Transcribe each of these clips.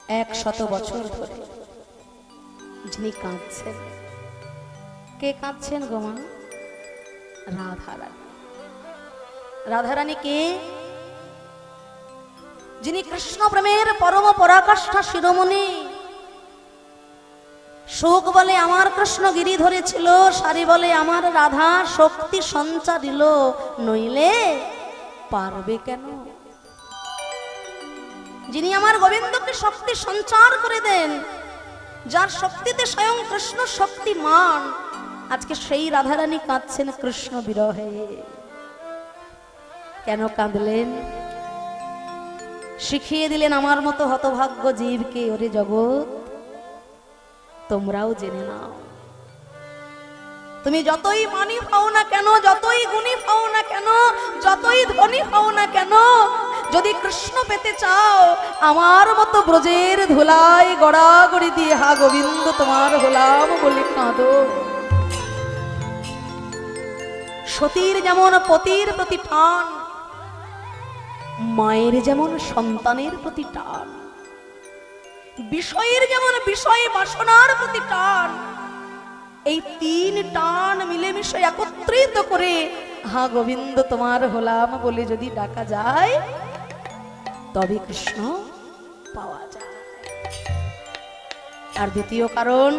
100 বছর ধরে যিনি কাঁদছেন। কে কাঁদছেন গো মা? রাধারানী। রাধারানী কে? যিনি কৃষ্ণ প্রেমের পরম পরাকাষ্ঠা শিরোমণি। শোক বলে আমার কৃষ্ণ গিরি ধরেছিল, সারি বলে আমার রাধা শক্তি সঞ্চারিল, নইলে পারবে কেন। যিনি আমার গোবিন্দকে শক্তি সঞ্চার করে দেন, যার শক্তিতে স্বয়ং কৃষ্ণ শক্তিমান, আজকে সেই রাধারানী কাঁদছেন কৃষ্ণ বিরহে। কেন কাঁদলেন? শিখিয়ে দিলেন আমার মতো হতভাগ্য জীবকে, ওরে জগৎ তোমরাও জেনে নাও, তুমি যতই মানি পাও না কেন, যতই গুণী পাও না কেন, যতই ধনী পাও না কেন, যদি কৃষ্ণ পেতে চাও আমার মতো ব্রজের ধুলায় গড়াগড়ি দিয়ে হা গোবিন্দ তোমার হলাম বলে কাঁদো। সতীর যেমন পতির প্রতি টান, মায়ের যেমন সন্তানের প্রতি টান, বিষয়ের যেমন বিষয় বাসনার প্রতি টান, এই তিন টান মিলেমিশে একত্রিত করে হা গোবিন্দ তোমার হলাম বলে যদি ডাকা যায়, তবে কৃষ্ণ পাওয়া যায়। আর দ্বিতীয় কারণ,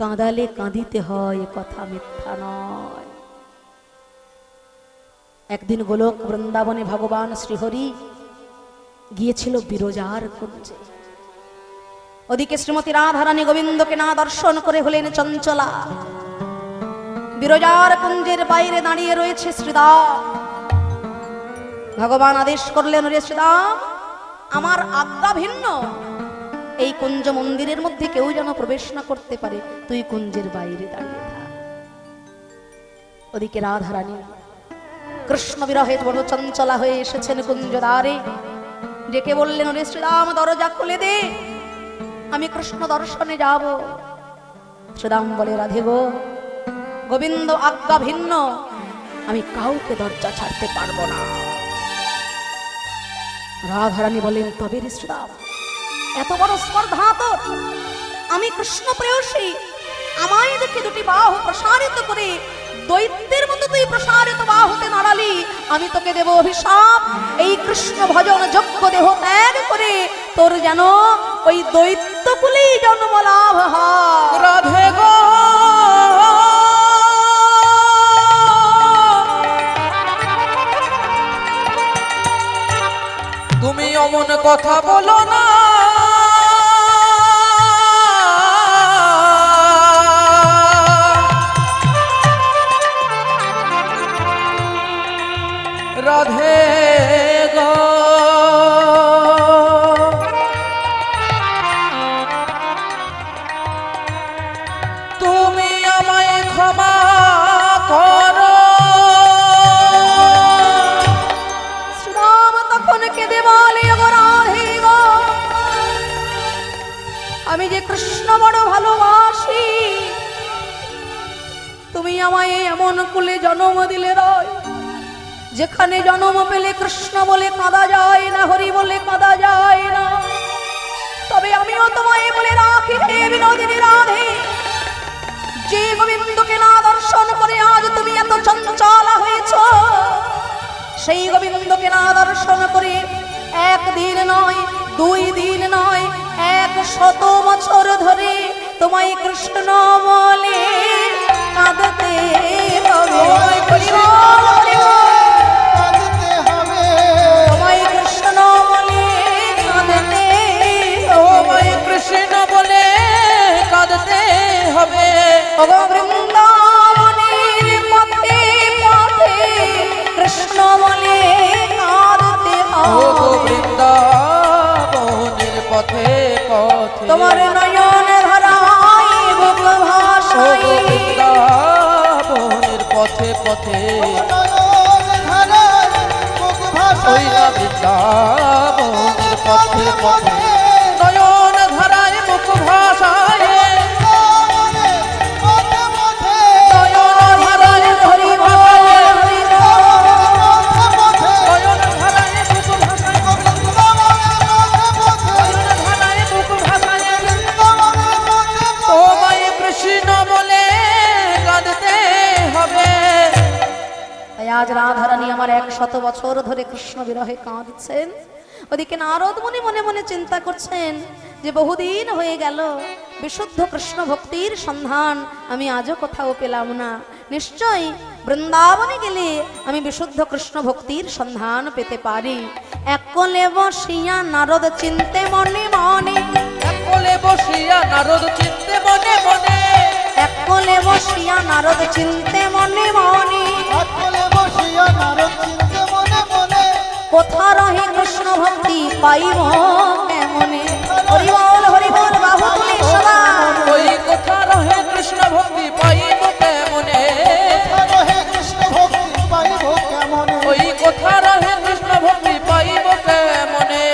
কাঁদালে কাঁদিতে হয়, কথা মিথ্যা নয়। একদিন গোলক বৃন্দাবনে ভগবান শ্রীহরি গিয়েছিল বিরজার কুঞ্জে। ওদিকে শ্রীমতী রাধারানী গোবিন্দকে না দর্শন করে হলেন চঞ্চলা। বিরজার কুঞ্জের বাইরে দাঁড়িয়ে রয়েছে শ্রীদাম। ভগবান আদেশ করলেন, রে শ্রীদাম, আমার আজ্ঞা ভিন্ন, এই কুঞ্জ মন্দিরের মধ্যে কেউ যেন প্রবেশ না করতে পারে, তুই কুঞ্জের বাইরে দাঁড়িয়ে থাক। ওদিকে রাধারানী কৃষ্ণ বিরহে বড় চঞ্চলা হয়ে এসেছেন কুঞ্জ দ্বারে। ডেকে বললেন, রে শ্রীদাম, দরজা খুলে দে, আমি কৃষ্ণ দর্শনে যাব। শ্রীদাম বলে, রাধে গো, গোবিন্দ আজ্ঞা ভিন্ন, আমি কাউকে দরজা ছাড়তে পারবো না। রাধারানী বলেন, তবে রে শ্রীদাম, এত বড় স্পর্ধা তোর? আমি কৃষ্ণ প্রেয়সী, আমায় দেখে দুটি বাহু প্রসারিত করে দৈত্যের মতো তুই প্রসারিত বাহুতে নাড়ালি, আমি তোকে দেব অভিশাপ, এই কৃষ্ণ ভজন যোগ্য দেহ ত্যাগ করে তোর যেন ওই দৈত্য কুলেই জন্ম লাভ হয়। রাধে গো, তুমি অমন কথা বলো না, রাধে গো। তুমি আমায় ক্ষমা করো। শ্রীরাম তখন কেঁদে বলে, ওগো রাধে গো, আমি যে কৃষ্ণ বড় ভালোবাসি, তুমি আমায় এমন কুলে জন্ম দিলে রয়, যেখানে জন্ম পেলে কৃষ্ণ বলে কাঁদা যায় না, হরি বলে কাঁদা যায় না। তবে আমিও তোমায় বলে রাখি, হে বিনোদিনী রাধে, যে গোবিন্দকে না দর্শন করে আজ তুমি এত চঞ্চলা হয়েছ, সেই গোবিন্দকে না দর্শন করে একদিন নয়, 2 দিন নয়, 100 বছর ধরে তোমায় কৃষ্ণ বলে কাঁদতে হবে। কৃষ্ণ বলে কাঁদতে হবে। বৃন্দাবনের পথে পথে কৃষ্ণ বলে কাঁদতে হবে। বৃন্দাবনের পথে পথে তোমার নয়ন ধারায় বুক ভাসায়। বৃন্দাবনের পথে পথে বৃন্দাবনের পথে পথে নয়ন ধারায় মুখ ভাষায়, নয়ন ধারায় হরি ভাষায়, নয়ন ধারায় মুখ ভাষায়, নয়ন আজ রাধারানী আমার 100 বছর ধরে কৃষ্ণ বিরহে কাঁদছেন। ওদিকে নারদ মুনি মনে মনে চিন্তা করছেন যে বহুদিন হয়ে গেল বিশুদ্ধ কৃষ্ণ ভক্তির সন্ধান আমি আজও কোথাও পেলাম না। নিশ্চয়ই বৃন্দাবনে গেলে আমি বিশুদ্ধ কৃষ্ণ ভক্তির সন্ধান পেতে পারি। একলে বসিয়া নারদ চিন্তে মনে মনে, একলে বসিয়া নারদ চিন্তে মনে মনে, একলে বসিয়া নারদ চিন্তে মনে মনে, একলে বসিয়া নারদ চিন্তে মনে মনে, কোথা রহে কৃষ্ণ ভক্তি পাইব কেমনে। হরি বল বাহু তুলে সদা, ওই কোথা রহে কৃষ্ণ ভক্তি পাইব কেমনে, রহে কৃষ্ণ ভক্তি পাইব কেমনে, ওই কোথা রহে কৃষ্ণ ভক্তি পাইব কেমনে।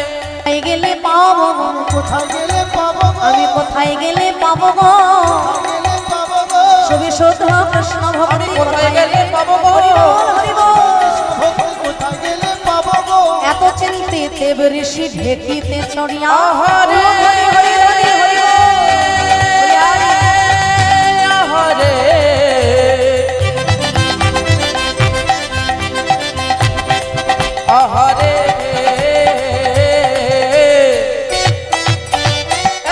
কোথায় গেলে পাবো গো, কোথায় গেলে পাবো গো, আমি কোথায় গেলে পাবো গো গেলে পাবো গো, সুবিশুদ্ধ কৃষ্ণ আমি ভক্তি। কোথায় গেলে পাবো গো, হরি বল। ভক্তি কোথায় গেলে পাবো গো, এত চিন্তিতে ঋষি ঢেকিতে চড়িয়া, আহারে হরি হরি হরি হরি বল। আহারে আহারে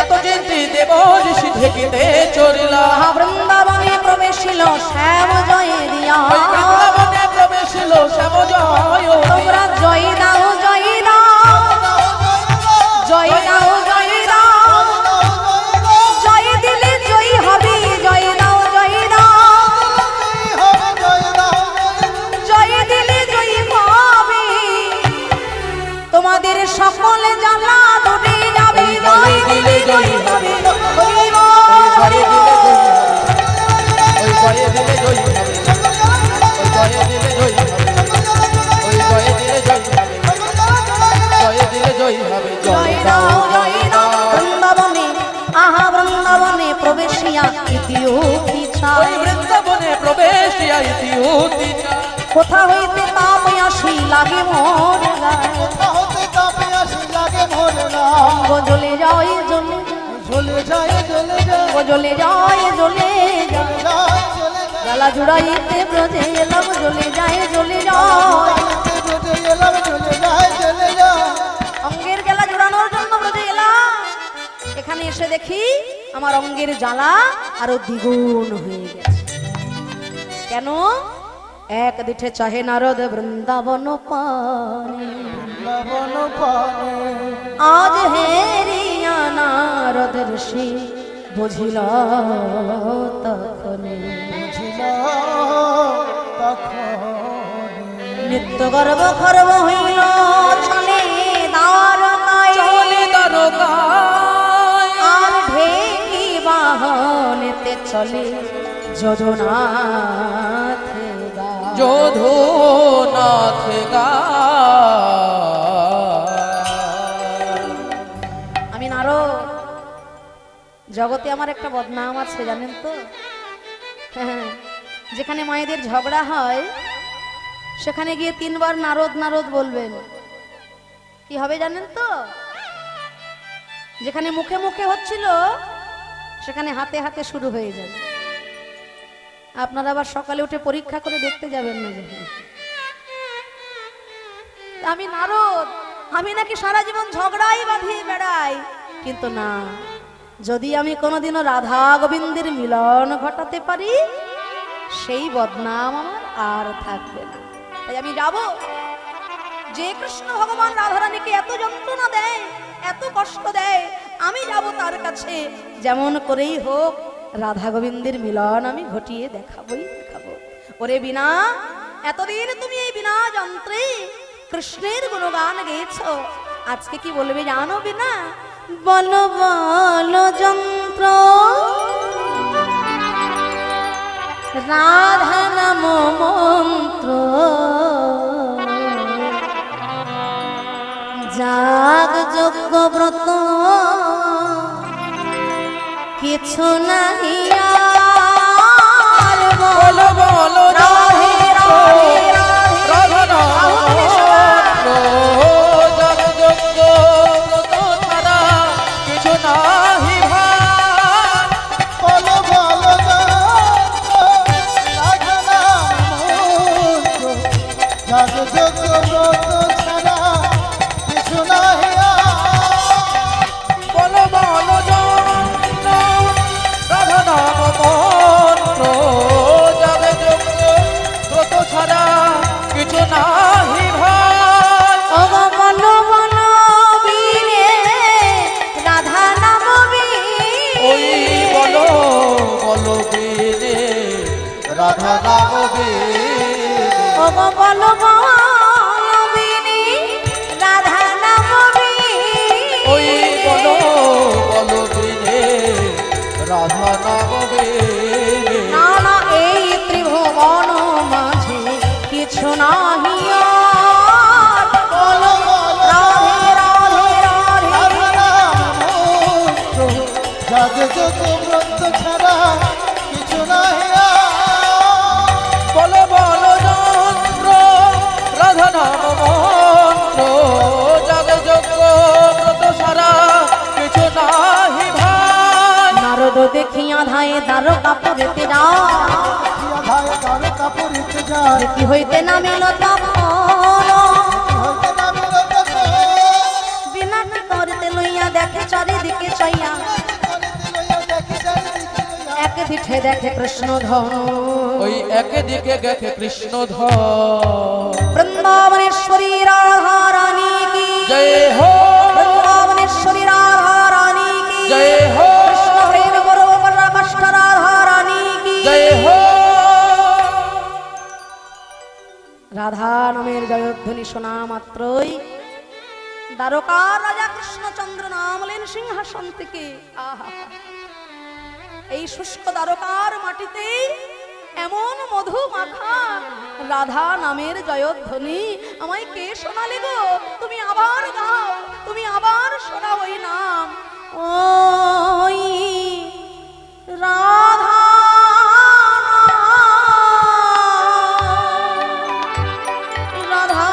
এত চিন্তিতে ঋষি ঢেকিতে চড়িলা, বৃন্দাবনে প্রবেশিল শ্যাম জয় দিয়া, ওই বৃন্দাবনে প্রবেশিল শ্যাম জয় তোমরা জয় দাও জয় দাও, জয় দাও জয় দাও, জয় দিলে জয় হবে, জয় দাও জয় দাও, জয় দিলে জয় হবে, তোমাদের সকল জ্বালা দূরে যাবে, জয় দিলে জয় হবে। হরি বল। ওই জয়ে দিলে জয় হবে, ওই জয়ে দিলে জয় হবে, ওই জয়ে দিলে জয় হবে, জয়ে দিলে জয় হবে, জয় দাও জয় দাও। বৃন্দাবনে আহা বৃন্দাবনে প্রবেশিয়া ইতিউতি ওই ছায়, বৃন্দাবনে প্রবেশিয়া ইতিউতি ছায়, কোথা হইতে তাপ আসি লাগে মোর গায়ে, হতে তাপে আসি লাগে মোরে না, অঙ্গ জ্বলে যায় জ্বলে জ্বলে যায় জ্বলে যায়, অঙ্গ জ্বলে যায় জ্বলে যায়, যায় চলে যায়, জ্বালা জুড়াইতে ব্রজে এলাম জ্বলে যায় জ্বলে যায়, ব্রজে এলাম চলে যায় চলে যায়, অঙ্গের জ্বালা জুড়ানোর জন্য ব্রজে এলাম। এখানে এসে দেখি আমার অঙ্গের জ্বালা আরো দ্বিগুণ হয়ে গেছে। কেন? এক দিঠে চাহে নারদ বৃন্দাবন পানে, লবণ পানে, আজ হেরিয়া নারদ ঋষি বুঝিল তখনে, ছিল তখন নিত্য গর্ব খর্ব হইল চলে দ্বারকায়, চলে দ্বারকায়, আর ঢেকি বাহনেতে চলে যদুনাথে গায়। যদুনাথ আমি নারদ, জগতে আমার একটা বদনাম আছে জানেন তো। হ্যাঁ, যেখানে মায়েদের ঝগড়া হয় সেখানে গিয়ে 3 বার নারদ নারদ বলবেন, কি হবে জানেন তো? যেখানে মুখে মুখে হচ্ছিল সেখানে হাতে হাতে শুরু হয়ে যাবে। আপনারা আবার সকালে উঠে পরীক্ষা করে দেখতে যাবেন না যে আমি নারদ, আমি নাকি সারা জীবন ঝগড়াই বাঁধিয়ে বেড়াই। কিন্তু না, যদি আমি কোনোদিনও রাধা গোবিন্দের মিলন ঘটাতে পারি সেই বদনাম আমার আর থাকবে না। তাই আমি যাব। যে কৃষ্ণ ভগবান রাধারানীকে এত যন্ত্রণা দেয়, এত কষ্ট দেয়, আমি যাব তার কাছে, যেমন করেই হোক রাধা গোবিন্দের মিলন আমি ঘটিয়ে দেখাবই দেখাবো। ওরে বিনা, এতদিন তুমি এই বিনা যন্ত্রে কৃষ্ণের গুণগান গেয়েছো, আজকে কি বলবে জানো বিনা? বল বল যন্ত্র রাধা নাম মন্ত্র, যাগ যজ্ঞ ব্রত কিছু নাহি আর। বলো বলো রাধে রাধে রাধে রাধা জগ যজ্ঞ ব্রত ছাড়া কিছু নাহি ভার। বলো বলো রাধা নাম মন্ত্র, নাহি ভয় ওগো বলো বলো বীরে রাধা নাম ওই বলো বলো বীরে রাধা নাম বীরে ওগো বলো বলো বীরে রাধা নাম ওই বলো বলো বীরে রাধা নাম বীরে না না এই ত্রিভুবন মাঝে কিছু নাহি আর। বলো রাধে রাধে রাধে জাগে যত ব্রত ছাড়া কিছু নাহি বলো বলো যন্ত্র রাধা নাম মন্ত্র যাদের যোগ্য ব্রত সারা কিছু নাহি ভাই নারদ দেখিয়া ধায়ে দ্বারকা পুরিতে যা ধায় তার কাপড়িতে যায় কি হইতে নামিল তখন হইতে নামিল তখন বিনাটি করিতে লইয়া দেখে চারিদিকে চাইয়া দেখি চারিদিকে লইয়া এক পিঠে দেখে কৃষ্ণ ধন ওই একদিকে গেছে কৃষ্ণ ধ বৃন্দাবনেশ্বরী রাধা রানী কি জয় হো বৃন্দাবনেশ্বরী রাধা রানী কি জয় হো কৃষ্ণ প্রেম করো পরাকাষ্ঠ রাধা রানী কি জয় হো রাধা নামের জয়ধ্বনি শোনা মাত্রই দ্বারকার রাজা কৃষ্ণচন্দ্র নামলেন সিংহাসন থেকে। আহা, এই শুষ্ক দ্বারকার মাটিতে এমন মধু মাখা রাধা নামের জয়ধ্বনি আমায় কে শোনালে গো? তুমি আবার গাও, তুমি আবার শোনাও ওই নাম। ওই রাধা রাধা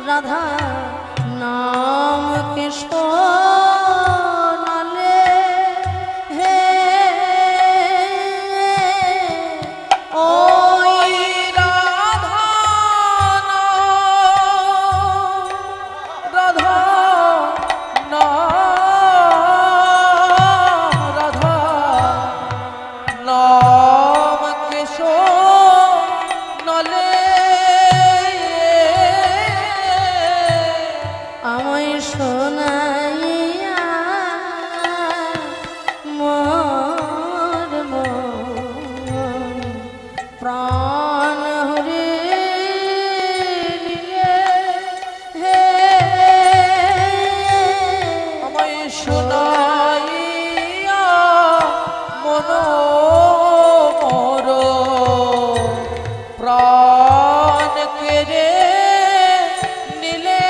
রাধা নাম কে শোনালে হে ওই রাধা রাধা রাধা নাম কিশোর নলে আমায় শোনাইয়া মোর মন প্রাণ হরে নিলে হে আমায় শোনাইয়া মন মোর প্রাণ কেড়ে নিলে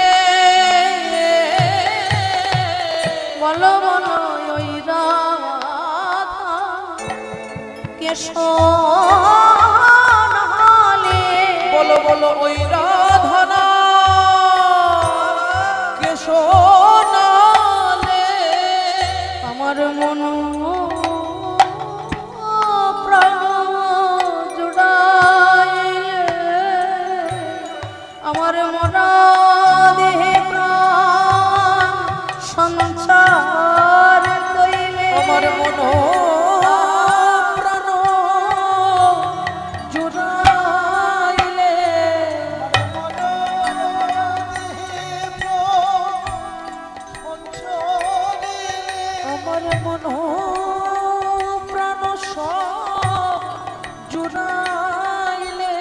বলো বলো ওই রাধা কে শোনালে বলো বলো ওই রাধনা কে শোনালে আমার মন প্রাণ জুড়াইলে আমার মরা দেহে প্রাণ সঞ্চার কইলে আমার মন প্রাণ জুড়াইলে আমার মন প্রাণ সব জুড়াইলে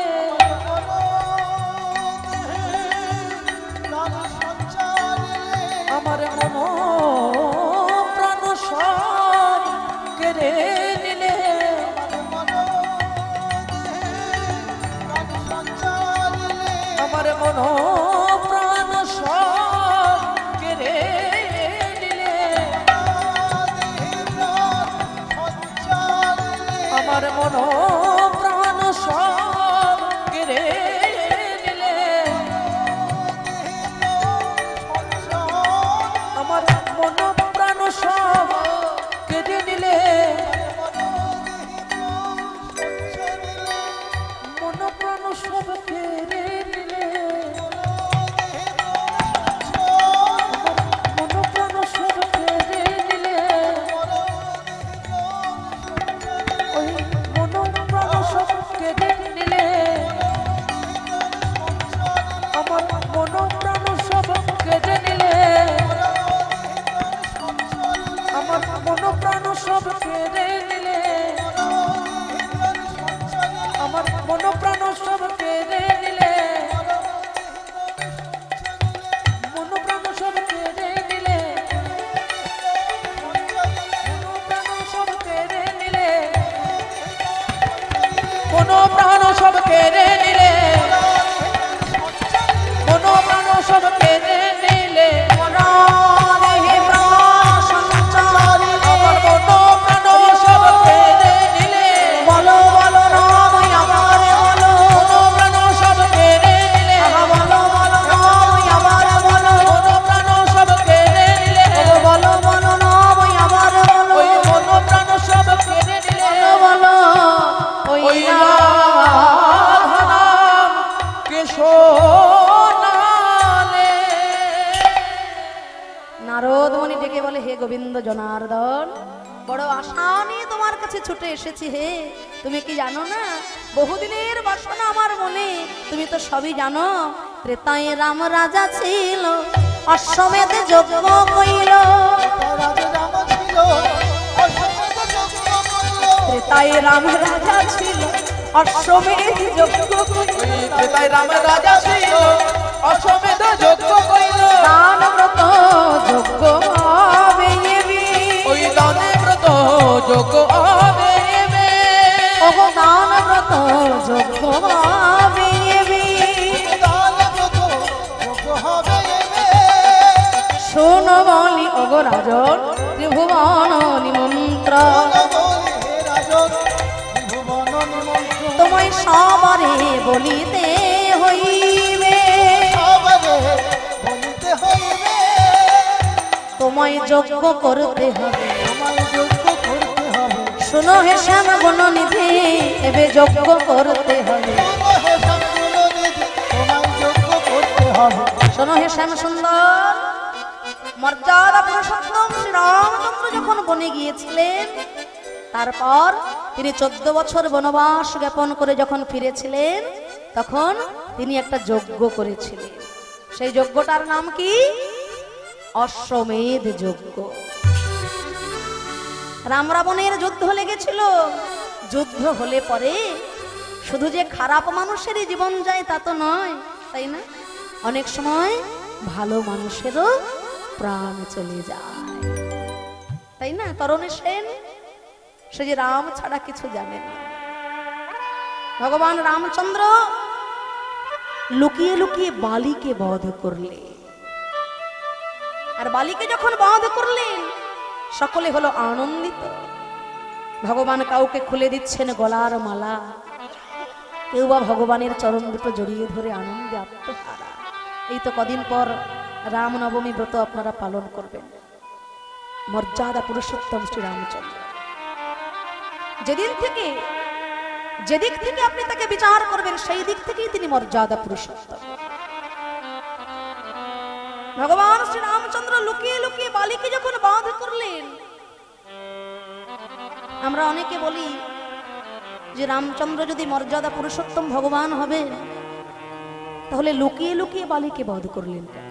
লাল শোনালে। নারদ মুনি ডেকে বলে, হে গোবিন্দ জনার্দন, বড় আশা নিয়ে তোমার কাছে ছুটে এসেছি। হে, তুমি কি জানো না, বহুদিনের বাসনা আমার মনে, তুমি তো সবই জানো। ত্রেতায় রাম রাজা ছিল, অশ্বমেধে যজ্ঞ কইল। রাজা রাম ছিল, অশ্বমেধ যজ্ঞ করিল। ত্রেতায় রাম রাজা ছিল, অশ্বমেধ যজ্ঞ কইল। ওই ত্রেতায় রাম রাজা ছিল, অশ্বমেধ যজ্ঞ কইল। দান ব্রত যজ্ঞ হবে এবে। ওই দানে ব্রত যজ্ঞ হবে এবে। ওগো দান ব্রত যজ্ঞ হবে এবে। দান ব্রত যজ্ঞ হবে এবে। শোনো বলি ওগো রাজন, ত্রিভুবন নিমন্ত্রণ। বলি হে রাজন, ত্রিভুবন নিমন্ত্রণ। তোমায় সবারে বলিতে হইবে, সবারে বলিতে হইবে। তোমায় যজ্ঞ করতে হবে। আমায় যজ্ঞ করতে হবে। শোনো হে শ্যাম গুণনিধি, এবে যজ্ঞ করতে হবে। শোনো হে শ্যামগুণ নিধি, তোমায় যজ্ঞ করতে হবে। শোনো হে শ্যাম সুন্দর, মর্যাদা পুরুষোত্তম শ্রীরামচন্দ্র যখন বনে গিয়েছিলেন, তারপর তিনি 14 বছর বনবাস জ্ঞাপন করে যখন ফিরেছিলেন, তখন তিনি একটা যজ্ঞ করেছিলেন। সেই যজ্ঞটার নাম কি? অশ্বমেধ যজ্ঞ। রাম রাবণের যুদ্ধ লেগেছিল। যুদ্ধ হলে পরে শুধু যে খারাপ মানুষেরই জীবন যায় তা তো নয়, তাই না? অনেক সময় ভালো মানুষেরও প্রাণ চলে যায়, তাই না? তরুণী সেন, সে যে রাম ছাড়া কিছু জানে না। ভগবান রামচন্দ্র লুকিয়ে লুকিয়ে বালিকে বধ করলে, আর বালিকে যখন বধ করলেন, সকলে হলো আনন্দিত। ভগবান কাউকে খুলে দিচ্ছেন গলার মালা, কেউ বা ভগবানের চরণ দুটো জড়িয়ে ধরে আনন্দে আত্মহারা। এই তো কদিন পর রামনবমী ব্রত আপনারা পালন করবেন। মর্যাদা পুরুষোত্তম শ্রী রামচন্দ্র, যেদিক থেকে আপনি তাকে বিচার করবেন, সেই দিক থেকেই তিনি মর্যাদা পুরুষোত্তম। ভগবান শ্রী রামচন্দ্র লুকিয়ে লুকিয়ে বালিকে যখন বধ করলেন, আমরা অনেকে বলি যে রামচন্দ্র যদি মর্যাদা পুরুষোত্তম ভগবান হবে, তাহলে লুকিয়ে লুকিয়ে বালিকে বধ করলেন কেন?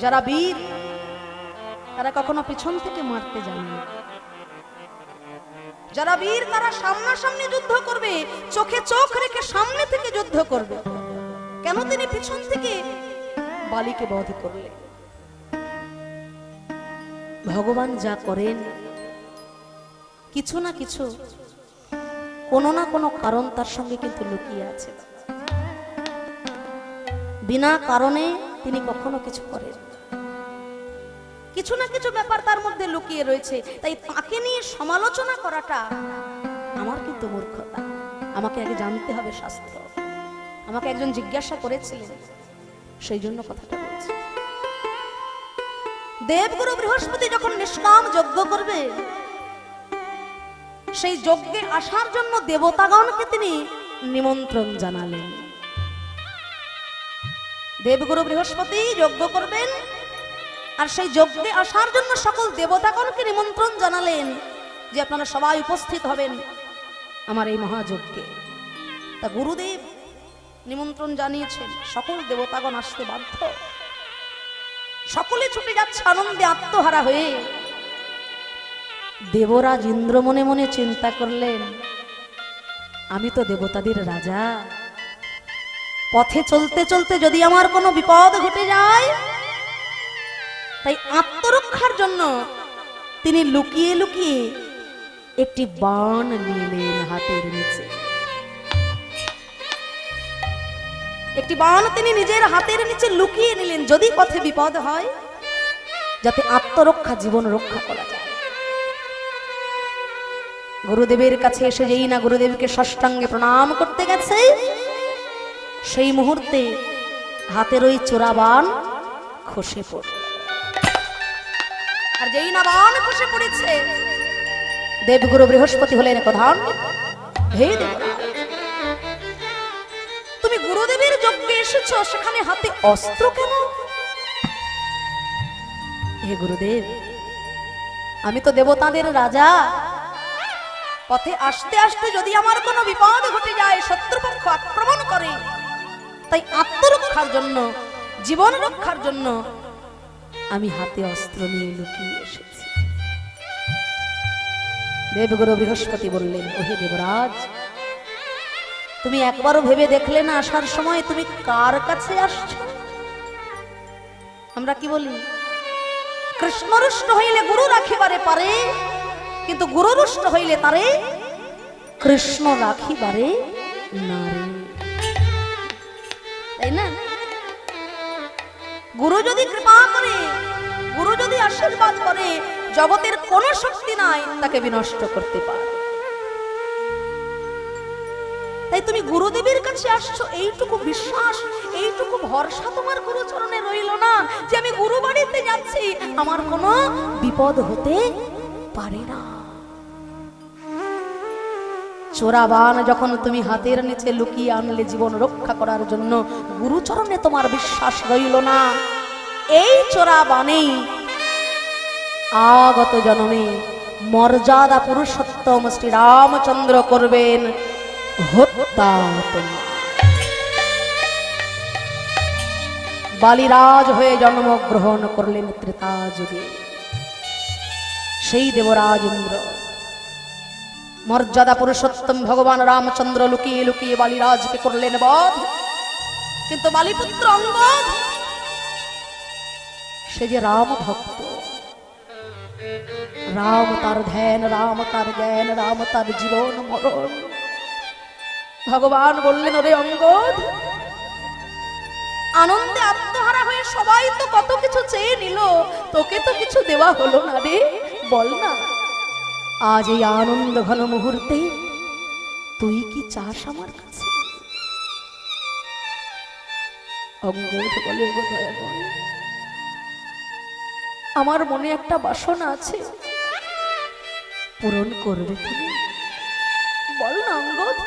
যারা বীর, তারা কখনো পিছন থেকে মারতে জানে না। যারা বীর, তারা সামনাসামনি যুদ্ধ করবে, চোখে চোখ রেখে সামনে থেকে যুদ্ধ করবে। কেন তিনি পিছন থেকে বালিকে বধ করলেন? ভগবান যা করেন, কিছু না কিছু, কোনো না কোনো কারণ তার সঙ্গে কিন্তু লুকিয়ে আছে। বিনা কারণে তিনি কখনো কিছু করেন, কিছু না কিছু ব্যাপার তার মধ্যে লুকিয়ে রয়েছে। তাই তাকে নিয়ে সমালোচনা করাটা আমার কিন্তু মূর্খতা। আমাকে আগে জানতে হবে শাস্ত্র। আমাকে একজন জিজ্ঞাসা করেছিলেন, সেই জন্য কথাটা বলছি। দেবগুরু বৃহস্পতি যখন নিষ্কাম যজ্ঞ করবে, সেই যজ্ঞে আসার জন্য দেবতাগণকে তিনি নিমন্ত্রণ জানালেন। দেবগুরু বৃহস্পতি যজ্ঞ করবেন, আর সেই যজ্ঞে আসার জন্য সকল দেবতাগণকে নিমন্ত্রণ জানালেন যে আপনারা সবাই উপস্থিত হবেন আমার এই মহাযজ্ঞে। তা গুরুদেব নিমন্ত্রণ জানিয়েছেন, সকল দেবতাগণ আসতে বাধ্য। সকলে ছুটে যাচ্ছে আনন্দে আত্মহারা হয়ে। দেবরাজ ইন্দ্র মনে মনে চিন্তা করলেন, আমি তো দেবতাদের রাজা, পথে চলতে চলতে যদি আমার কোনো বিপদ ঘটে যায়, তাই আত্মরক্ষার জন্য তিনি লুকিয়ে লুকিয়ে একটি বাণ নিলেন হাতের নিচে। একটি বাণ তিনি নিজের হাতের নিচে লুকিয়ে নিলেন, যদি পথে বিপদ হয় যাতে আত্মরক্ষা, জীবন রক্ষা করা যায়। গুরুদেবের কাছে এসে যেই না গুরুদেবকে ষষ্ঠাঙ্গে প্রণাম করতে গেছে, সেই মুহূর্তে হাতের ওই চোরা বাণ খসে পড়ল। আর যেই না বাণ খসে পড়েছে, দেবগুরু বৃহস্পতি হলেন প্রধান। হে দেবরাজ, তুমি গুরুদেব গুরুদেবের যজ্ঞে এসেছো, সেখানে হাতে অস্ত্র কেন? হে গুরুদেব, আমি তো দেবতাদের রাজা। পথে আসতে আসতে যদি আমার কোনো বিপদ ঘটে যায়, শত্রুপক্ষ আক্রমণ করে, তাই আত্মরক্ষার জন্য, জীবন রক্ষার জন্য আমি হাতে অস্ত্র নিয়ে লুকিয়ে এসেছি। দেবগুরু বৃহস্পতি বললেন, ওহে দেবরাজ, তুমি একবারও ভেবে দেখলে না আসার সময় তুমি কার কাছে আসছো? আমরা কি বলি, কৃষ্ণরুষ্ট হইলে গুরু রাখিবারে পারে, কিন্তু গুরুরুষ্ট হইলে তারে কৃষ্ণ রাখিবারে না রে। তাই না? গুরু যদি কৃপা করে, গুরু যদি আশীর্বাদ করে, জগতের কোন শক্তি নাই তাকে বিনষ্ট করতে পারে। তাই তুমি গুরুদেবের কাছে আসছো, এইটুকু বিশ্বাস, এইটুকু ভরসা তোমার গুরুচরণে রইল না যে আমি গুরু বাড়িতে যাচ্ছি, আমার কোনো বিপদ হতে পারে না। চোরাবান যখন তুমি হাতের নিচে লুকিয়ে আনলে জীবন রক্ষা করার জন্য, গুরুচরণে তোমার বিশ্বাস রইল না। এই চোরাবানেই আগত জন্মে মর্যাদা পুরুষোত্তম শ্রী রামচন্দ্র করবেন হত্যা। বালিরাজ হয়ে জন্মগ্রহণ করলেন ত্রেতা যুগে। সেই দেবরাজ ইন্দ্র, মর্যাদা পুরুষোত্তম ভগবান রামচন্দ্র লুকিয়ে লুকিয়ে বালিরাজকে করলেন বধ। কিন্তু বালিপুত্র অঙ্গদ, সে যে রাম ভক্ত, রাম তার ধ্যান, রাম তার জ্ঞান, রাম তার জীবন মরণ। ভগবান বললেন, ওরে অঙ্গদ, আনন্দে আত্মহারা হয়ে সবাই তো কত কিছু চেয়ে নিল, তোকে তো কিছু দেওয়া হলো না রে। বল না, আজ এই আনন্দ ঘন মুহূর্তে তুই কি চাস আমার কাছে? অঙ্গদ বলে, আমার মনে একটা বাসনা আছে, পূরণ করবে তুমি? বল না অঙ্গদ,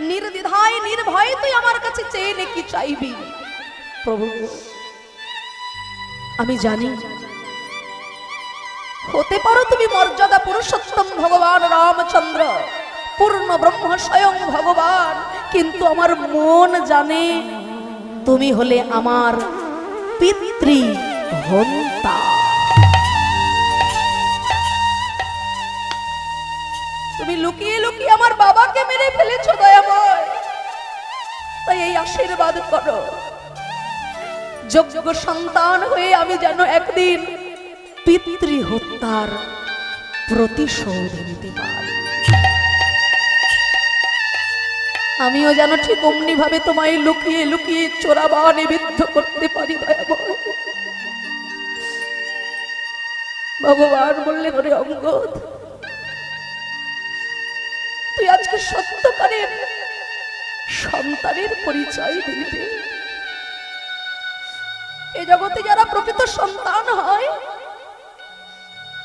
নির্দ্বিধায় নির্ভয়ে তুই আমার কাছে চেয়ে নে, কি চাইবি? প্রভু, আমি জানি হতে পারো তুমি মর্যাদা পুরুষোত্তম ভগবান রামচন্দ্র, পূর্ণ ব্রহ্ম স্বয়ং ভগবান, কিন্তু আমার মন জানে তুমি হলে আমার পিতৃ হন্তা। তুমি লুকিয়ে লুকিয়ে আমার বাবাকে মেরে ফেলেছো দয়াময়, তাই এই আশীর্বাদ করো, যোগ্য সন্তান হয়ে আমি যেন একদিন পিতৃ হত্যার প্রতিশোধ নিতে পারি। আমিও যেন ঠিক অমনি ভাবে তোমায় লুকিয়ে লুকিয়ে চোরাবানে বিদ্ধ করতে পারি দয়াময়। ভগবান বললেন, ওরে অঙ্গদ, তুই আজকে সত্যকারের সন্তানের পরিচয় দিবি। এ জগতে যারা প্রকৃত সন্তান হয়,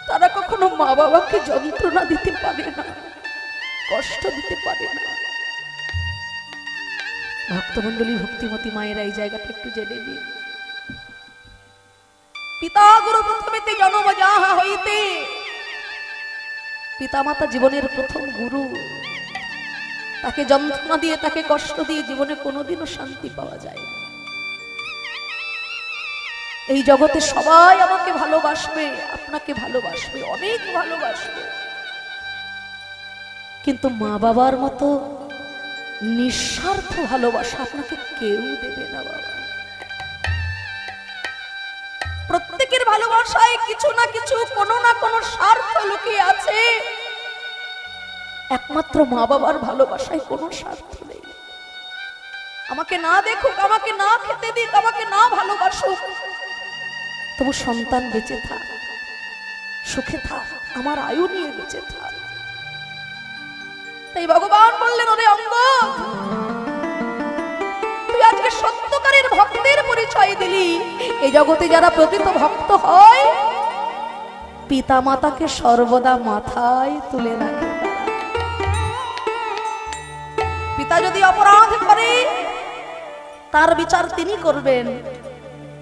তারা কখনো মা বাবাকে যন্ত্রণা দিতে পারে না, কষ্ট দিতে পারে না। ভক্তমন্ডলী, ভক্তিমতী মায়েরা এই জায়গাটা একটু জেনে দিন। পিতা গুরু প্রথমেতে জন্ম যাহা হইতে, পিতামাতা জীবনের প্রথম গুরু। তাকে যন্ত্রণা দিয়ে, তাকে কষ্ট দিয়ে জীবনে কোনোদিনও শান্তি পাওয়া যায় না। এই জগতে সবাই আমাকে ভালোবাসবে, আপনাকে ভালোবাসবে, অনেক ভালোবাসবে, কিন্তু মা বাবার মতো নিঃস্বার্থ ভালোবাসা আপনাকে কেউ দেবে না বাবা। প্রত্যেকের ভালোবাসায় কিছু না কিছু, কোনো না কোনো স্বার্থ লুকিয়ে আছে। একমাত্র মা বাবার ভালোবাসায় কোনো স্বার্থ নেই। আমাকে না দেখুক, আমাকে না খেতে দিক, আমাকে না ভালোবাসুক, তবু সন্তান বেঁচে থাক, সুখে থাক, আমার আয়ু নিয়ে বেঁচে থাক। তাই ভগবান বললেন, ওরে অঙ্গদ, তুই আজকে সত্যকারের ভক্তের পরিচয় দিলি। এই জগতে যারা প্রকৃত ভক্ত হয়, পিতা মাতাকে সর্বদা মাথায় তুলে রাখে। পিতা যদি অপরাধ করে তার বিচার তিনি করবেন,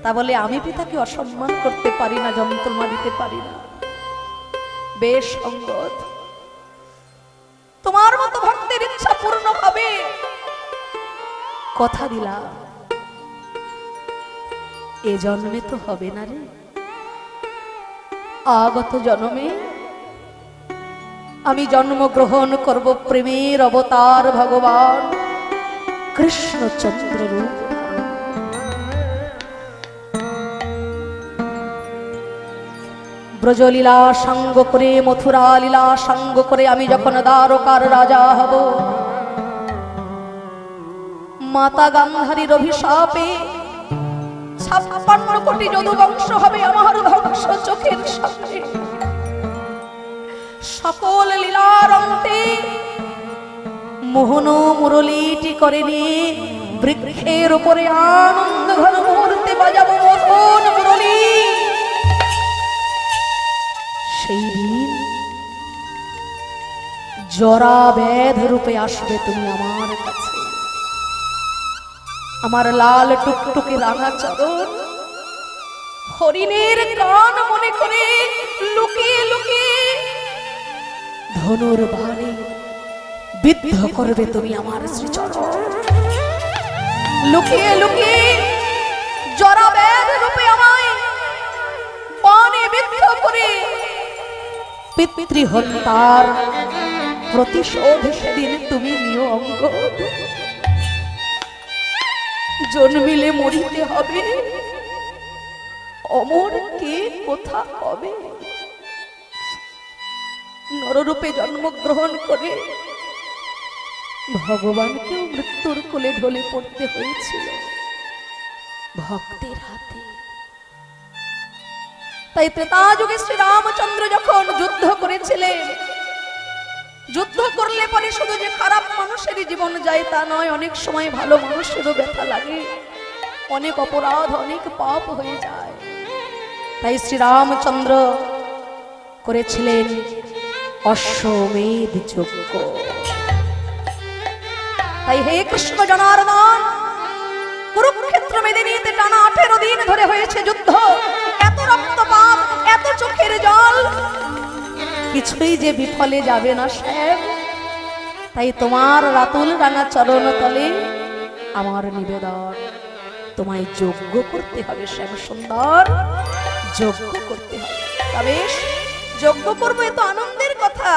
তা বলে আমি পিতাকে অসম্মান করতে পারি না, যন্ত্রণা দিতে পারি না। বেশ অঙ্গদ, তোমার মতো ভক্তের ইচ্ছা পূর্ণ হবে, কথা দিলাম। এ জন্মে তো হবে না রে, আগত জন্মে আমি জন্মগ্রহণ করব প্রেমের অবতার ভগবান কৃষ্ণচন্দ্র রূপ। ব্রজলীলা সঙ্গ করে, মথুরা লীলা সঙ্গ করে আমি যখন দ্বারকার রাজা হব, মাতা গান্ধারীর অভিশাপে 56 কোটি যদু বংশ হবে আমার ধ্বংস চোখের সামনে। সকল লীলার অন্তে মোহন মুরলীটি করে নিয়ে বৃক্ষের উপরে আনন্দ ঘন মুহূর্তে বাজাবো মোহন মুরলী। সেই দিন জরা ব্যাধ রূপে আসবে তুমি আমার কাছে, আমার লাল টুকটুকে রাঙা চরণ হরিণের গান মনে করে লুকিয়ে লুকিয়ে ধনুর বাণে বিদ্ধ করবে তুমি আমার শ্রীচরণ। লুকিয়ে লুকিয়ে জরা ব্যাধ রূপে আমায় বাণে বিদ্ধ করে পিতৃ হত্যার প্রতিশোধ সেদিন তুমি নিও অঙ্গদ। জন্মিলে মরিতে হবে, অমর কে কোথা হবে। নররূপে জন্মগ্রহণ করে ভগবানকেও মৃত্যুর কোলে ঢলে পড়তে হয়েছিল ভক্তের হাতে। তাই ত্রেতা যুগে শ্রীরামচন্দ্র যখন যুদ্ধ করেছিলেন, যুদ্ধ করলে পরে শুধু যে খারাপ মানুষেরই জীবন যায় তা নয়, অনেক সময় ভালো মানুষেরও ব্যথা লাগে, অনেক অপরাধ অনেক পাপ হয়ে যায়। তাই শ্রীরামচন্দ্র করেছিলেন অশ্বমেধ যজ্ঞ। তাই হে কৃষ্ণ জনার্দন, কুরুক্ষেত্র মেদিনীতে টানা 18 দিন ধরে হয়েছে যুদ্ধ, এত রক্তপাত, এত চোখের জল, কিছুই যে বিফলে যাবে না শ্যাম। তাই তোমার রাতুল রাঙা চরণ তলে আমার নিবেদন, তোমায় যজ্ঞ করতে হবে শ্যাম সুন্দর, যজ্ঞ করতে হবে। তবে যজ্ঞ করবো, এ তো আনন্দের কথা,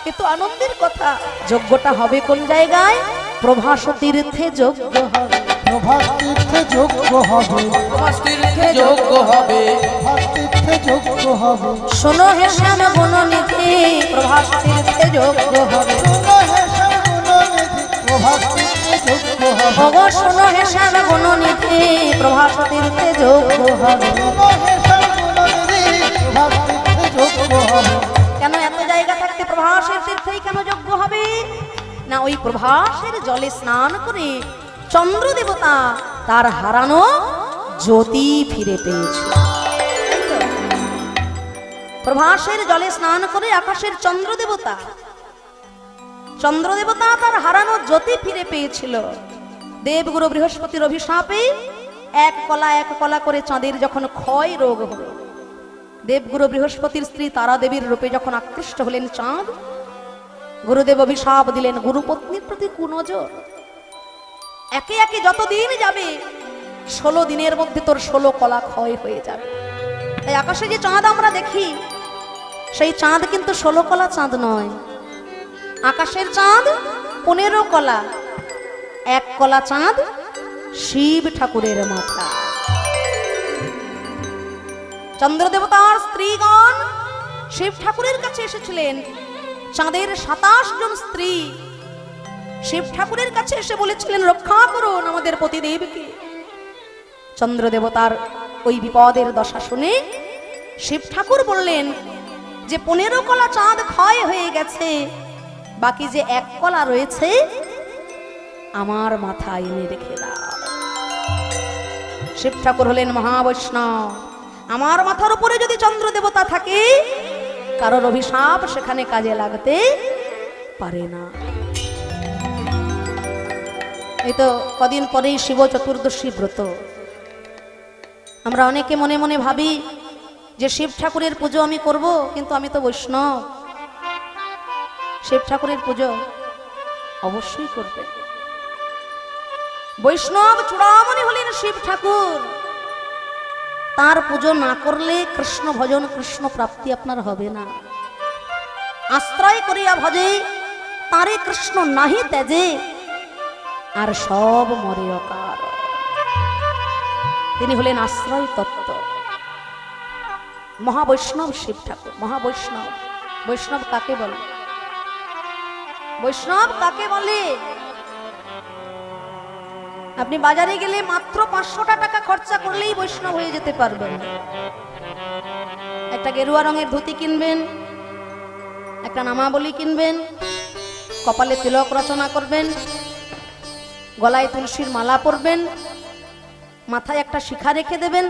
এ তো আনন্দের কথা। যজ্ঞটা হবে কোন জায়গায়? প্রভাস তীর্থে যজ্ঞ হবে, প্রভাস তীর্থে যজ্ঞ হবে, প্রভাস তীর্থে যজ্ঞ হবে, প্রভাস তীর্থে যজ্ঞ হবে। শোনো হে শ্যাম বননিধি, প্রভাস তীর্থে যজ্ঞ হবে। শোনো হে শ্যাম গুণনিধি, প্রভাস তীর্থে যজ্ঞ হবে। ভগো শোনো হে শ্যাম বননিধি, প্রভাস তীর্থে যজ্ঞ হবে। শোনো হে শ্যাম গুণনিধি, প্রভাস তীর্থে যজ্ঞ হবে। কেন এত জায়গা থাকতে প্রভাসের তীর্থেই কেন যজ্ঞ হবে? না, ওই প্রভাসের জলে স্নান করে চন্দ্র দেবতা তার হারানো জ্যোতি ফিরে পেয়েছে। প্রভাসের জলে স্নান করে আকাশের চন্দ্র দেবতা তার হারানো জ্যোতি ফিরে পেয়েছিল। দেবগুরু বৃহস্পতির অভিশাপে এক কলা করে চাঁদের যখন ক্ষয় রোগ হলো, দেবগুরু বৃহস্পতির স্ত্রী তারা দেবীর রূপে যখন আকৃষ্ট হলেন চাঁদ, গুরুদেব অভিশাপ দিলেন গুরুপত্নীর প্রতি কুনজর। একে একে যত দিন যাবে 16 দিনের মধ্যে তোর 16 কলা ক্ষয় হয়ে যাবে। তাই আকাশে যে চাঁদ আমরা দেখি, সেই চাঁদ কিন্তু 16 কলা চাঁদ নয়। আকাশের চাঁদ 15 কলা, 1 কলা চাঁদ শিব ঠাকুরের মাথা। চন্দ্র দেবতার স্ত্রীগণ শিব ঠাকুরের কাছে এসেছিলেন। চাঁদের 27 জন স্ত্রী শিব ঠাকুরের কাছে এসে বলেছিলেন, রক্ষা করুন আমাদের পতিদেবকে। চন্দ্র দেবতার ওই বিপদের দশা শুনে শিব ঠাকুর বললেন যে 15 কলা চাঁদ ক্ষয় হয়ে গেছে, বাকি যে 1 কলা রয়েছে আমার মাথায় এনে রেখে দাও। শিব ঠাকুর হলেন মহাবৈষ্ণব। আমার মাথার উপরে যদি চন্দ্র দেবতা থাকে, কারোর অভিশাপ সেখানে কাজে লাগতে পারে না। এই তো কদিন পরেই শিব চতুর্দশী ব্রত। আমরা অনেকে মনে মনে ভাবি যে শিব ঠাকুরের পুজো আমি করব, কিন্তু আমি তো বৈষ্ণব। শিব ঠাকুরের পুজো অবশ্যই করবে। বৈষ্ণব চূড়ামণি হলেন শিব ঠাকুর। তার পুজো না করলে কৃষ্ণ ভজন, কৃষ্ণ প্রাপ্তি আপনার হবে না। আশ্রয় করিয়া ভজে তারে কৃষ্ণ নাহি তেজে, আর সব মরে অকার। তিনি হলেন আশ্রয় তত্ত্ব। মহাবৈষ্ণব শিব ঠাকুর, মহাবৈষ্ণব। বৈষ্ণব কাকে বলে? বৈষ্ণব কাকে বলে? আপনি বাজারে গেলে মাত্র 500 টাকা খরচা করলেই বৈষ্ণব হয়ে যেতে পারবেন। একটা গেরুয়া রঙের ধুতি কিনবেন, একটা নামাবলী কিনবেন, কপালে তিলক রচনা করবেন, গলায় তুলসীর মালা পরবেন, মাথায় একটা শিখা রেখে দেবেন,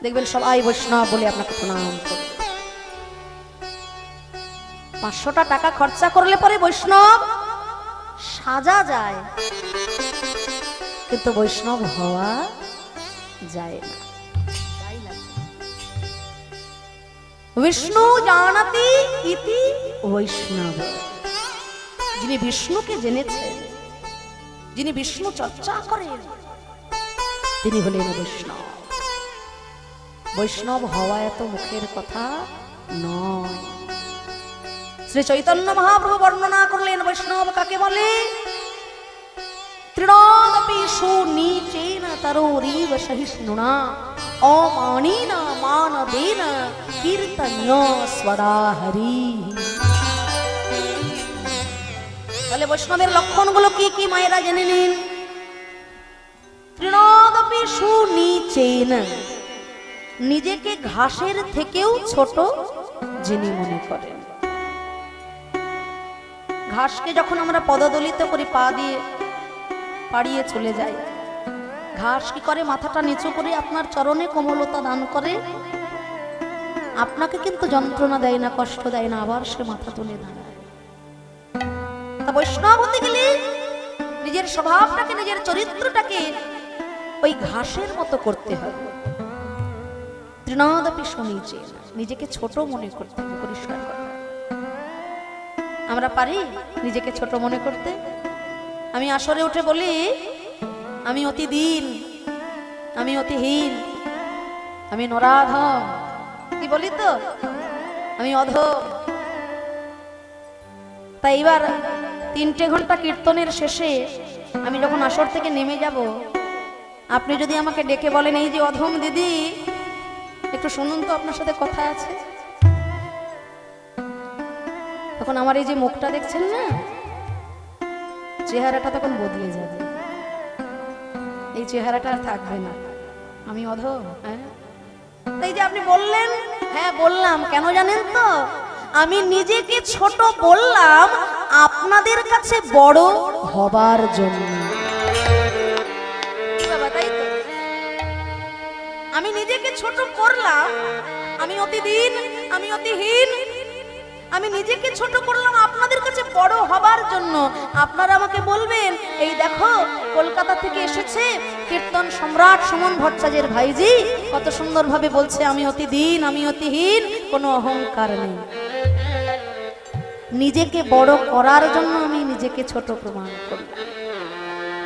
দেখবেন সবাই বৈষ্ণব বলে আপনাকে প্রণাম করবে। 500 টাকা খরচা করলে পরে বৈষ্ণব সাজা যায়, কিন্তু বৈষ্ণব হওয়া যায় না। বিষ্ণু জানাতি ইতি বৈষ্ণব। যিনি বিষ্ণুকে জেনেছেন, যিনি বিষ্ণু চর্চা করেন, তিনি হলেন বৈষ্ণব। বৈষ্ণব হওয়া এত মুখের কথা নয়। শ্রী চৈতন্য মহাপ্রভু বর্ণনা করলেন বৈষ্ণব কাকে বলে। তৃণাদপি সুনীচেন তরোরিব সহিষ্ণুনা অমানেন মানবেন কীর্তন্য স্বরা হরি। তাহলে বৈষ্ণবের লক্ষণগুলো কি কি মায়েরা জেনে নিন। তৃণাদপি সুনীচেন, নিজেকে ঘাসের থেকেও ছোট যিনি মনে করেন। ঘাসকে যখন আমরা পদদলিত করি, পা দিয়ে পাড়িয়ে চলে যায়, ঘাস কি করে? মাথাটা নিচু করে আপনার চরণে কোমলতা দান করে। আপনাকে কিন্তু যন্ত্রণা দেয় না, কষ্ট দেয় না, আবার সে মাথা তুলে দাঁড়ায়। তা বৈষ্ণব হতে গেলে নিজের স্বভাবটাকে, নিজের চরিত্রটাকে ওই ঘাসের মতো করতে হবে। তৃণাদপি সুনীচে, নিজেকে ছোট মনে করতে হবে, পরিষ্কার কথা। আমরা পারি নিজেকে ছোট মনে করতে? আমি আসরে উঠে বলি আমি অতি দীন, আমি অতিহীন, আমি নরাধম। কি বলি তো? আমি অধম। তাই এবার 3টে ঘন্টা কীর্তনের শেষে আমি যখন আসর থেকে নেমে যাব, আপনি যদি আমাকে ডেকে বলেন এই যে অধম দিদি, একটু শুনুন তো, আপনার সাথে কথা আছে, তখন আমার এই যে মুখটা দেখছেন না, চেহারাটা তখন বদলে যাবে। এই চেহারাটা আর থাকবে না। আমি অধম, হ্যাঁ? তাই যে আপনি বললেন, হ্যাঁ বললাম, কেন জানেন তো? আমি নিজেকে ছোট বললাম আপনাদের কাছে বড় হবার জন্য। বাবা, তাই তো? আমি নিজেকে ছোট করলাম, আমি অতি দীন, আমি অতিহীন, আমি নিজেকে ছোট করলাম আপনাদের কাছে বড় হবার জন্য। আপনারা আমাকে বলবেন এই দেখো কলকাতা থেকে এসেছে কীর্তন সম্রাট সুমন ভট্টাচার্যের ভাইজি, কত সুন্দরভাবে বলছে আমি অতি দীন, আমি অতিহীন, কোনো অহংকার নেই। নিজেকে বড় করার জন্য আমি নিজেকে ছোট প্রমাণ করলাম।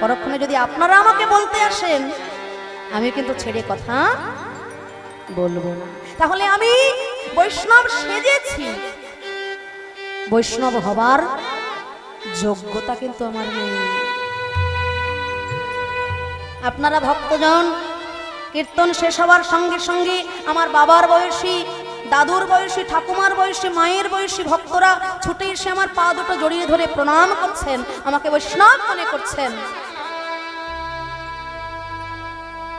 পরক্ষণে যদি আপনারা আমাকে বলতে আসেন, আমি কিন্তু ছেড়ে কথা বলবো না। তাহলে আমি বৈষ্ণব সেজেছি, বৈষ্ণব হবার যোগ্যতা কিন্তু আমার নেই। আপনারা ভক্তজন কীর্তন শেষ হওয়ার সঙ্গে সঙ্গে আমার বাবার বয়সী, দাদুর বয়সী, ঠাকুমার বয়সী, মায়ের বয়সী ভক্তরা ছুটে এসে আমার পা দুটো জড়িয়ে ধরে প্রণাম করছেন, আমাকে বৈষ্ণব মনে করছেন।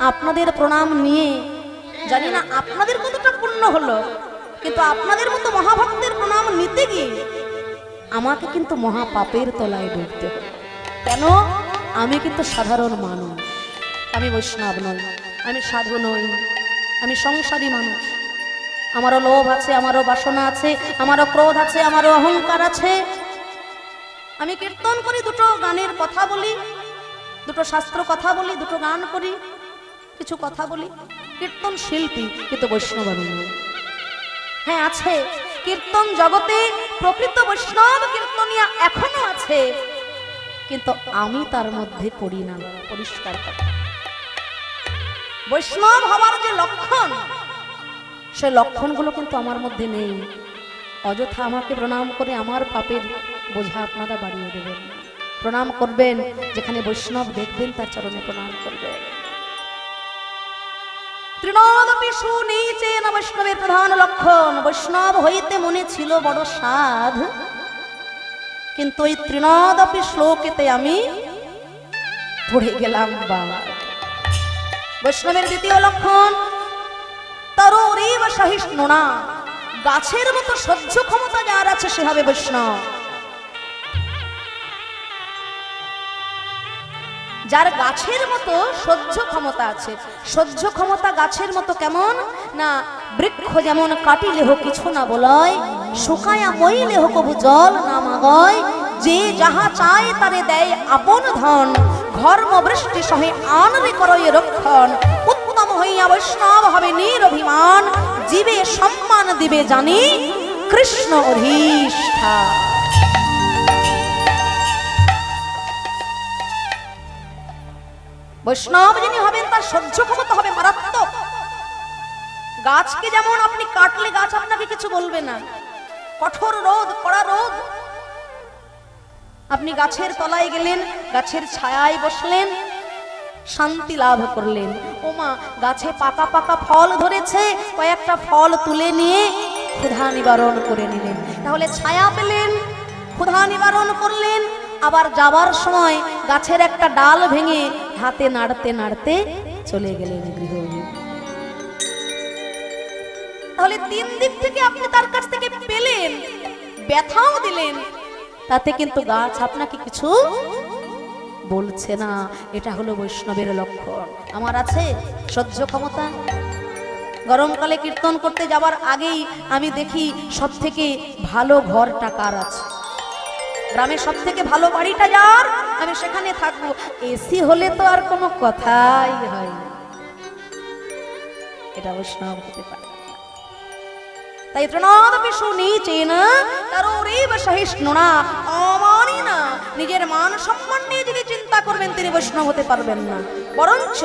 আপনাদের প্রণাম নিয়ে জানি না আপনাদের কতটা পূর্ণ হলো, কিন্তু আপনাদের মতো মহাভক্তের প্রণাম নিতে গিয়ে আমাকে কিন্তু মহাপাপের তলায় ডুবতে হবে। কেন? আমি কিন্তু সাধারণ মানুষ, আমি বৈষ্ণব নই, আমি সাধু নই, আমি সংসারী মানুষ। আমারও লোভ আছে, আমারও বাসনা আছে, আমারও ক্রোধ আছে, আমারও অহংকার আছে। আমি কীর্তন করি, দুটো গানের কথা বলি, দুটো শাস্ত্র কথা বলি, দুটো গান করি, কিছু কথা বলি। কীর্তন শিল্পী কিন্তু বৈষ্ণব আমি নই। হ্যাঁ আছে, কীর্তন জগতে প্রকৃত বৈষ্ণব কীর্তনিয়া এখনো আছে, কিন্তু আমি তার মধ্যে পড়ি না। পরিষ্কার কথা, বৈষ্ণব হওয়ার যে লক্ষণ, সে লক্ষণগুলো কিন্তু আমার মধ্যে নেই। অযথা আমাকে প্রণাম করে আমার পাপের বোঝা আপনারা বাড়িয়ে দেবেন। প্রণাম করবেন, যেখানে বৈষ্ণব দেখবেন তার চরণে প্রণাম করবেন। তৃণাদপি সুনীচেন বৈষ্ণবের প্রধান লক্ষণ। বৈষ্ণব হইতে মনে ছিল বড় সাধ, কিন্তু ওই তৃণাদপি শ্লোকেতে আমি পড়ে গেলাম বা। বৈষ্ণবের দ্বিতীয় লক্ষণ তরুরীব সহিষ্ণুনা। গাছের মতো সহ্য ক্ষমতা যার আছে সে হবে বৈষ্ণব। যার গাছের মতো সহ্য ক্ষমতা আছে। সহ্য ক্ষমতা গাছের মতো কেমন না, বৃক্ষ যেমন কাটিলে হোক কিছু না বলয়, শুকায়া মইলে হোক কবু জল না মাগয়, যে যাহা চায় তারে দেয় আপন ধন, ঘর্ম বৃষ্টি সহে আনরে করয় রক্ষণ, উত্তম হইয়া বৈষ্ণব হবে নিরভিমান, জীবে সম্মান দিবে জানি কৃষ্ণ অধিষ্ঠা। বৈষ্ণব যিনি হবেন তার সহ্য ক্ষমতা হবে মারাত্মক। গাছকে যেমন আপনি কাটলে গাছ আপনাকে কিছু বলবে না, কঠোর রোদ, কড়া রোদ, আপনি গাছের তলায় গেলেন, গাছের ছায়ায় বসলেন, শান্তি লাভ করলেন। ওমা গাছে পাকা পাকা ফল ধরেছে, কয়েকটা ফল তুলে নিয়ে ক্ষুধা নিবারণ করে নিলেন, তাহলে ছায়া পেলেন, ক্ষুধা নিবারণ করলেন। আবার যাবার সময় গাছের একটা ডাল ভেঙে হাতে নাড়তে নাড়তে চলে গেলেন গৃহ। তাহলে তিন দিক থেকে আপনি তার কাছ থেকে পেলেন, ব্যথাও দিলেন, তাতে কিন্তু গাছ আপনাকে কিছু বলছে না। এটা হলো বৈষ্ণবের লক্ষণ। আমার আছে সহ্য ক্ষমতা। গরমকালে কীর্তন করতে যাওয়ার আগেই আমি দেখি সব থেকে ভালো ঘরটা কার আছে, গ্রামের সব থেকে ভালো বাড়িটা যার, আমি সেখানে থাকবো। এসি হলে তো আর কোনো কথাই হয় না, এটা বৈষ্ণব হতে পারে। তাই তৃণাদপি সুনীচেন তরুরীব সহিষ্ণুনা। অমানি না, নিজের মান সম্মান নিয়ে যিনি চিন্তা করবেন তিনি বৈষ্ণব হতে পারবেন না। বরঞ্চ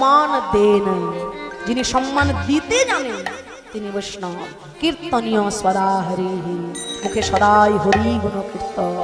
মান দেন, যিনি সম্মান দিতে জানেন তিনি বৈষ্ণব। কীর্তনীয় সদা হরি, মুখে সদাই হরি গুণ কীর্তন।